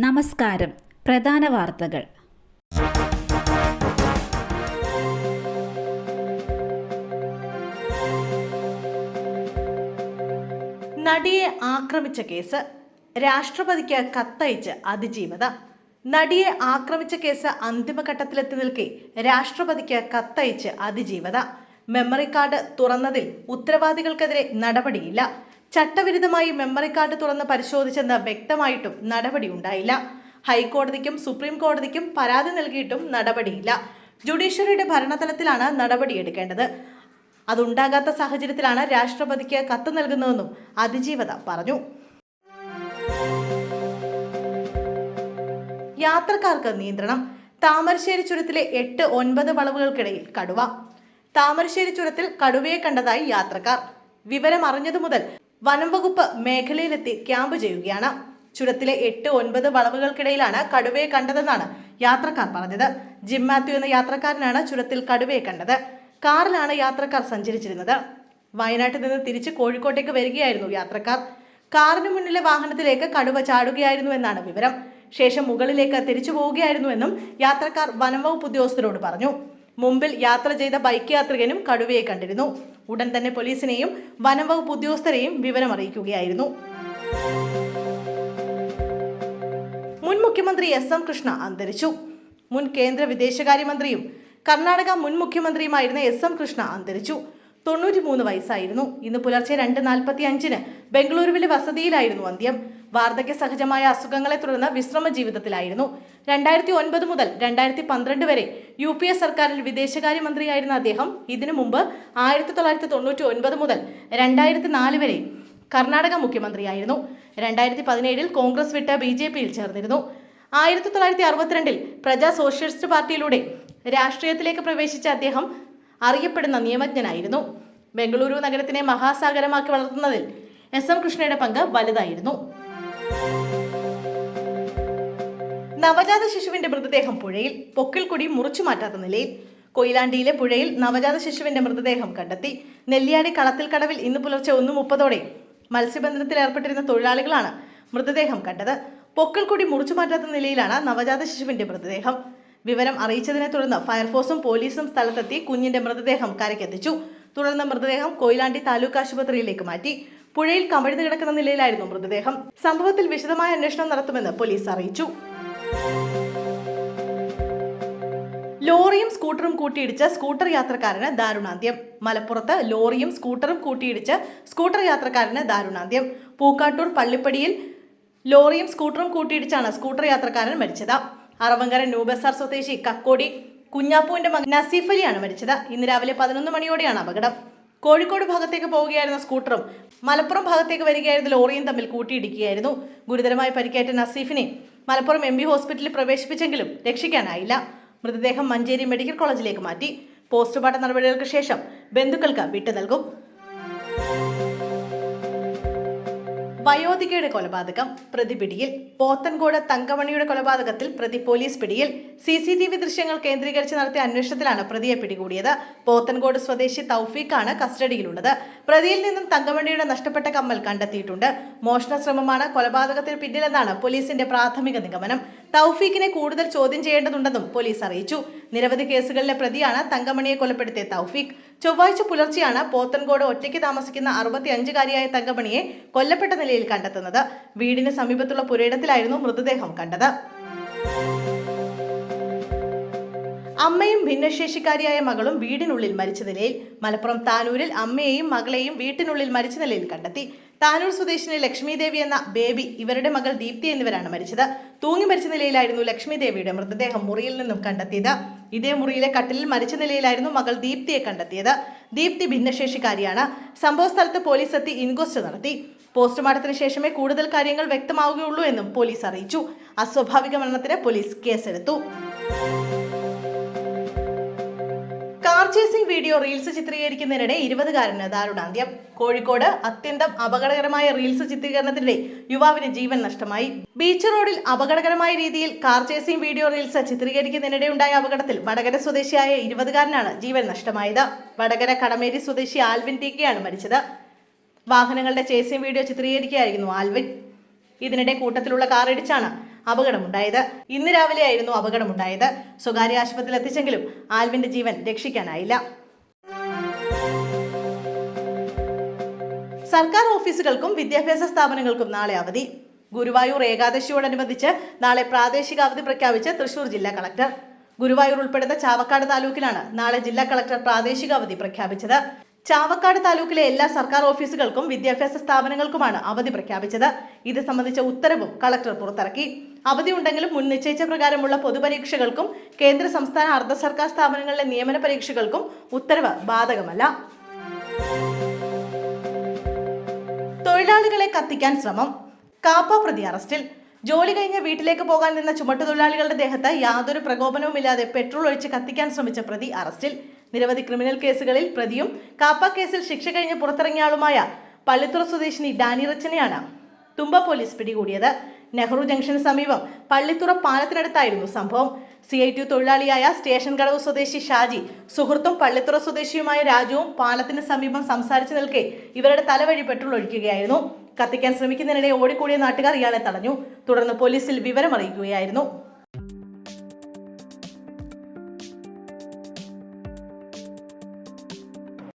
നമസ്കാരം. പ്രധാന വാർത്തകൾ. നടിയെ ആക്രമിച്ച കേസ് രാഷ്ട്രപതിക്ക് കത്തയച്ച് അതിജീവത. നടിയെ ആക്രമിച്ച കേസ് അന്തിമഘട്ടത്തിലെത്തി നിൽക്കെ രാഷ്ട്രപതിക്ക് കത്തയച്ച് അതിജീവത. മെമ്മറി കാർഡ് തുറന്നതിൽ ഉത്തരവാദികൾക്കെതിരെ നടപടിയില്ല. ചട്ടവിരുദ്ധമായി മെമ്മറി കാർഡ് തുറന്ന് പരിശോധിച്ചെന്ന് വ്യക്തമായിട്ടും നടപടിയുണ്ടായില്ല. ഹൈക്കോടതിക്കും സുപ്രീം കോടതിക്കും പരാതി നൽകിയിട്ടും നടപടിയില്ല. ജുഡീഷ്യറിയുടെ ഭരണതലത്തിലാണ് നടപടിയെടുക്കേണ്ടത്. അതുണ്ടാകാത്ത സാഹചര്യത്തിലാണ് രാഷ്ട്രപതിക്ക് കത്ത് നൽകുന്നതെന്നും അതിജീവത പറഞ്ഞു. യാത്രക്കാർക്ക് നിയന്ത്രണം. താമരശ്ശേരി ചുരത്തിലെ 8-9 വളവുകൾക്കിടയിൽ കടുവ. താമരശ്ശേരി ചുരത്തിൽ കടുവയെ കണ്ടതായി യാത്രക്കാർ. വിവരം അറിഞ്ഞതു മുതൽ വനം വകുപ്പ് മേഖലയിലെത്തി ക്യാമ്പ് ചെയ്യുകയാണ്. ചുരത്തിലെ 8-9 വളവുകൾക്കിടയിലാണ് കടുവയെ കണ്ടതെന്നാണ് യാത്രക്കാർ പറഞ്ഞത്. ജിം മാത്യു എന്ന യാത്രക്കാരനാണ് ചുരത്തിൽ കടുവയെ കണ്ടത്. കാറിലാണ് യാത്രക്കാർ സഞ്ചരിച്ചിരുന്നത്. വയനാട്ടിൽ നിന്ന് തിരിച്ച് കോഴിക്കോട്ടേക്ക് വരികയായിരുന്നു യാത്രക്കാർ. കാറിന് മുന്നിലെ വാഹനത്തിലേക്ക് കടുവ ചാടുകയായിരുന്നു എന്നാണ് വിവരം. ശേഷം മുകളിലേക്ക് തിരിച്ചു പോവുകയായിരുന്നുവെന്നും യാത്രക്കാർ വനം വകുപ്പ് ഉദ്യോഗസ്ഥരോട് പറഞ്ഞു. മുമ്പിൽ യാത്ര ചെയ്ത ബൈക്ക് യാത്രികനും കടുവയെ കണ്ടിരുന്നു. ഉടൻ തന്നെ പോലീസിനെയും വനം വകുപ്പ് ഉദ്യോഗസ്ഥരെയും വിവരം അറിയിക്കുകയായിരുന്നു. മുൻ മുഖ്യമന്ത്രി എസ്.എം. കൃഷ്ണ അന്തരിച്ചു. മുൻ കേന്ദ്ര വിദേശകാര്യമന്ത്രിയും കർണാടക മുൻ മുഖ്യമന്ത്രിയുമായിരുന്ന എസ്.എം. കൃഷ്ണ അന്തരിച്ചു. 93 വയസ്സായിരുന്നു. ഇന്ന് പുലർച്ചെ 2:45 ബംഗളൂരുവിലെ വസതിയിലായിരുന്നു അന്ത്യം. വാർദ്ധക്യ സഹജമായ അസുഖങ്ങളെ തുടർന്ന് വിശ്രമ ജീവിതത്തിലായിരുന്നു. 2009 മുതൽ 2012 വരെ UPA സർക്കാരിൽ വിദേശകാര്യമന്ത്രിയായിരുന്ന അദ്ദേഹം ഇതിനു മുമ്പ് 1999 മുതൽ 2004 വരെ കർണാടക മുഖ്യമന്ത്രിയായിരുന്നു. 2017 കോൺഗ്രസ് വിട്ട് BJPയിൽ ചേർന്നിരുന്നു. 1962 പ്രജാ സോഷ്യലിസ്റ്റ് പാർട്ടിയിലൂടെ രാഷ്ട്രീയത്തിലേക്ക് പ്രവേശിച്ച അദ്ദേഹം അറിയപ്പെടുന്ന നിയമജ്ഞനായിരുന്നു. ബംഗളൂരു നഗരത്തിനെ മഹാസാഗരമാക്കി വളർത്തുന്നതിൽ എസ്.എം. കൃഷ്ണയുടെ പങ്ക് വലുതായിരുന്നു. നവജാത ശിശുവിന്റെ മൃതദേഹം പുഴയിൽ. പൊക്കിൾക്കൊടി മുറിച്ചു മാറ്റാത്ത നിലയിൽ. കൊയിലാണ്ടിയിലെ പുഴയിൽ നവജാത ശിശുവിന്റെ മൃതദേഹം കണ്ടെത്തി. നെല്ലിയാടി കളത്തിൽ കടവിൽ ഇന്ന് പുലർച്ചെ 1:30 മത്സ്യബന്ധനത്തിൽ ഏർപ്പെട്ടിരുന്ന തൊഴിലാളികളാണ് മൃതദേഹം കണ്ടത്. പൊക്കിൾക്കൊടി മുറിച്ചു മാറ്റാത്ത നിലയിലാണ് നവജാത ശിശുവിന്റെ മൃതദേഹം. വിവരം അറിയിച്ചതിനെ തുടർന്ന് ഫയർഫോഴ്സും പോലീസും സ്ഥലത്തെത്തി കുഞ്ഞിന്റെ മൃതദേഹം കരയ്ക്കെത്തിച്ചു. തുടർന്ന് മൃതദേഹം കൊയിലാണ്ടി താലൂക്ക് ആശുപത്രിയിലേക്ക് മാറ്റി. പുഴയിൽ കമിഴ്ന്നു കിടക്കുന്ന നിലയിലായിരുന്നു മൃതദേഹം. സംഭവത്തിൽ വിശദമായ അന്വേഷണം നടത്തുമെന്ന് പോലീസ് അറിയിച്ചു. ലോറിയും സ്കൂട്ടറും കൂട്ടിയിടിച്ച് സ്കൂട്ടർ യാത്രക്കാരന് ദാരുണാന്ത്യം. മലപ്പുറത്ത് ലോറിയും സ്കൂട്ടറും കൂട്ടിയിടിച്ച് സ്കൂട്ടർ യാത്രക്കാരന് ദാരുണാന്ത്യം. പൂക്കാട്ടൂർ പള്ളിപ്പടിയിൽ ലോറിയും സ്കൂട്ടറും കൂട്ടിയിടിച്ചാണ് സ്കൂട്ടർ യാത്രക്കാരൻ മരിച്ചത്. അറവങ്കര ന്യൂ ബസാർ സ്വദേശി കക്കോടി കുഞ്ഞാപ്പുവിന്റെ മകൻ നസീഫ് അലിയാണ് മരിച്ചത്. ഇന്ന് രാവിലെ 11 മണിയോടെയാണ് അപകടം. കോഴിക്കോട് ഭാഗത്തേക്ക് പോവുകയായിരുന്ന സ്കൂട്ടറും മലപ്പുറം ഭാഗത്തേക്ക് വരികയായിരുന്ന ലോറിയും തമ്മിൽ കൂട്ടിയിടിക്കുകയായിരുന്നു. ഗുരുതരമായി പരിക്കേറ്റ നസീഫിനെ മലപ്പുറം MB ഹോസ്പിറ്റലിൽ പ്രവേശിപ്പിച്ചെങ്കിലും രക്ഷിക്കാനായില്ല. മൃതദേഹം മഞ്ചേരി മെഡിക്കൽ കോളേജിലേക്ക് മാറ്റി. പോസ്റ്റ്മോർട്ടം നടപടികൾക്ക് ശേഷം ബന്ധുക്കൾക്ക് വിട്ടു നൽകും. വയോധികയുടെ കൊലപാതകം പ്രതി പിടിയിൽ. പോത്തൻകോട് തങ്കമണിയുടെ കൊലപാതകത്തിൽ പ്രതി പോലീസ് പിടിയിൽ. CCTV ദൃശ്യങ്ങൾ കേന്ദ്രീകരിച്ച് നടത്തിയ അന്വേഷണത്തിലാണ് പ്രതിയെ പിടികൂടിയത്. പോത്തൻകോട് സ്വദേശി തൗഫീഖാണ് കസ്റ്റഡിയിലുള്ളത്. പ്രതിയിൽ നിന്നും തങ്കമണിയുടെ നഷ്ടപ്പെട്ട കമ്മൽ കണ്ടെത്തിയിട്ടുണ്ട്. മോഷണ ശ്രമമാണ് കൊലപാതകത്തിന് പിന്നിലെന്നാണ് പോലീസിന്റെ പ്രാഥമിക നിഗമനം. തൗഫീഖിനെ കൂടുതൽ ചോദ്യം ചെയ്യേണ്ടതുണ്ടെന്നും പോലീസ് അറിയിച്ചു. നിരവധി കേസുകളിലെ പ്രതിയാണ് തങ്കമണിയെ കൊലപ്പെടുത്തിയ തൗഫീഖ്. ചൊവ്വാഴ്ച പുലർച്ചെയാണ് പോത്തൻകോട് ഒറ്റയ്ക്ക് താമസിക്കുന്ന 65-കാരിയായ തങ്കമണിയെ കൊല്ലപ്പെട്ട നിലയിൽ കണ്ടെത്തുന്നത്. വീടിന് സമീപത്തുള്ള പുരയിടത്തിലായിരുന്നു മൃതദേഹം കണ്ടത്. അമ്മയും ഭിന്നശേഷിക്കാരിയായ മകളും വീടിനുള്ളിൽ മരിച്ച നിലയിൽ. മലപ്പുറം താനൂരിൽ അമ്മയെയും മകളെയും വീട്ടിനുള്ളിൽ മരിച്ച നിലയിൽ കണ്ടെത്തി. താനൂർ സ്വദേശിനി ലക്ഷ്മി ദേവി എന്ന ബേബി, ഇവരുടെ മകൾ ദീപ്തി എന്നിവരാണ് മരിച്ചത്. തൂങ്ങി മരിച്ച നിലയിലായിരുന്നു ലക്ഷ്മി ദേവിയുടെ മൃതദേഹം മുറിയിൽ നിന്നും കണ്ടെത്തിയത്. ഇതേ മുറിയിലെ കട്ടിലിൽ മരിച്ച നിലയിലായിരുന്നു മകൾ ദീപ്തിയെ കണ്ടെത്തിയത്. ദീപ്തി ഭിന്നശേഷിക്കാരിയാണ്. സംഭവ സ്ഥലത്ത് പോലീസ് എത്തി ഇൻക്വസ്റ്റ് നടത്തി. പോസ്റ്റ്മോർട്ടത്തിന് ശേഷമേ കൂടുതൽ കാര്യങ്ങൾ വ്യക്തമാവുകയുള്ളൂ എന്നും പോലീസ് അറിയിച്ചു. അസ്വാഭാവിക മരണത്തിന് പോലീസ് കേസെടുത്തു. കാർ ചേസിംഗ് വീഡിയോ റീൽസ് ചിത്രീകരിക്കുന്നതിനിടെ 20-കാരന് ദാരുണാന്ത്യം. കോഴിക്കോട് അത്യന്തം അപകടകരമായ റീൽസ് ചിത്രീകരണത്തിനിടെ യുവാവിന് ജീവൻ നഷ്ടമായി. ബീച്ച് റോഡിൽ അപകടകരമായ രീതിയിൽ കാർ ചേസിംഗ് വീഡിയോ റീൽസ് ചിത്രീകരിക്കുന്നതിനിടെ ഉണ്ടായ അപകടത്തിൽ വടകര സ്വദേശിയായ 20-കാരനാണ് ജീവൻ നഷ്ടമായത്. വടകര കടമേരി സ്വദേശി ആൽവിൻ TK ആണ് മരിച്ചത്. വാഹനങ്ങളുടെ ചേസിംഗ് വീഡിയോ ചിത്രീകരിക്കുകയായിരുന്നു ആൽവിൻ. ഇതിനിടെ കൂട്ടത്തിലുള്ള കാർ ഇടിച്ചാണ് അപകടമുണ്ടായത്. ഇന്ന് രാവിലെയായിരുന്നു അപകടമുണ്ടായത്. സ്വകാര്യ ആശുപത്രിയിൽ എത്തിച്ചെങ്കിലും ആൽവിന്റെ ജീവൻ രക്ഷിക്കാനായില്ല. സർക്കാർ ഓഫീസുകൾക്കും വിദ്യാഭ്യാസ സ്ഥാപനങ്ങൾക്കും നാളെ അവധി. ഗുരുവായൂർ ഏകാദശിയോടനുബന്ധിച്ച് നാളെ പ്രാദേശിക അവധി പ്രഖ്യാപിച്ച് തൃശൂർ ജില്ലാ കളക്ടർ. ഗുരുവായൂർ ഉൾപ്പെടുന്ന ചാവക്കാട് താലൂക്കിലാണ് നാളെ ജില്ലാ കളക്ടർ പ്രാദേശിക അവധി പ്രഖ്യാപിച്ചത്. ചാവക്കാട് താലൂക്കിലെ എല്ലാ സർക്കാർ ഓഫീസുകൾക്കും വിദ്യാഭ്യാസ സ്ഥാപനങ്ങൾക്കുമാണ് അവധി പ്രഖ്യാപിച്ചത്. ഇത് സംബന്ധിച്ച ഉത്തരവും കളക്ടർ പുറത്തിറക്കി. അവധി ഉണ്ടെങ്കിലും മുൻ നിശ്ചയിച്ച പ്രകാരമുള്ള പൊതുപരീക്ഷകൾക്കും കേന്ദ്ര സംസ്ഥാന അർദ്ധ സർക്കാർ സ്ഥാപനങ്ങളിലെ നിയമന പരീക്ഷകൾക്കും ഉത്തരവ് ബാധകമല്ല. തൊഴിലാളികളെ കത്തിക്കാൻ ശ്രമം. കാപ്പ പ്രതി അറസ്റ്റിൽ. ജോലി കഴിഞ്ഞ് വീട്ടിലേക്ക് പോകാൻ നിന്ന ചുമട്ടുതൊഴിലാളികളുടെ ദേഹത്ത് യാതൊരു പ്രകോപനവുമില്ലാതെ പെട്രോൾ ഒഴിച്ച് കത്തിക്കാൻ ശ്രമിച്ച പ്രതി അറസ്റ്റിൽ. നിരവധി ക്രിമിനൽ കേസുകളിൽ പ്രതിയും കാപ്പ കേസിൽ ശിക്ഷ കഴിഞ്ഞ് പുറത്തിറങ്ങിയ ആളുമായ പള്ളിത്തുറ സ്വദേശിനി ഡാനി റച്ചനെയാണ് തുമ്പ പോലീസ് പിടികൂടിയത്. നെഹ്റു ജംഗ്ഷന് സമീപം പള്ളിത്തുറ പാലത്തിനടുത്തായിരുന്നു സംഭവം. CITU തൊഴിലാളിയായ സ്റ്റേഷൻ കടവ് സ്വദേശി ഷാജി സുഹൃത്തും പള്ളിത്തുറ സ്വദേശിയുമായ രാജുവും പാലത്തിന് സമീപം സംസാരിച്ചു നിൽക്കെ ഇവരുടെ തലവഴി പെട്രോൾ ഒഴിക്കുകയായിരുന്നു. കത്തിക്കാൻ ശ്രമിക്കുന്നതിനിടെ ഓടിക്കൂടിയ നാട്ടുകാർ ഇയാളെ തടഞ്ഞു. തുടർന്ന് പോലീസിൽ വിവരമറിയിക്കുകയായിരുന്നു.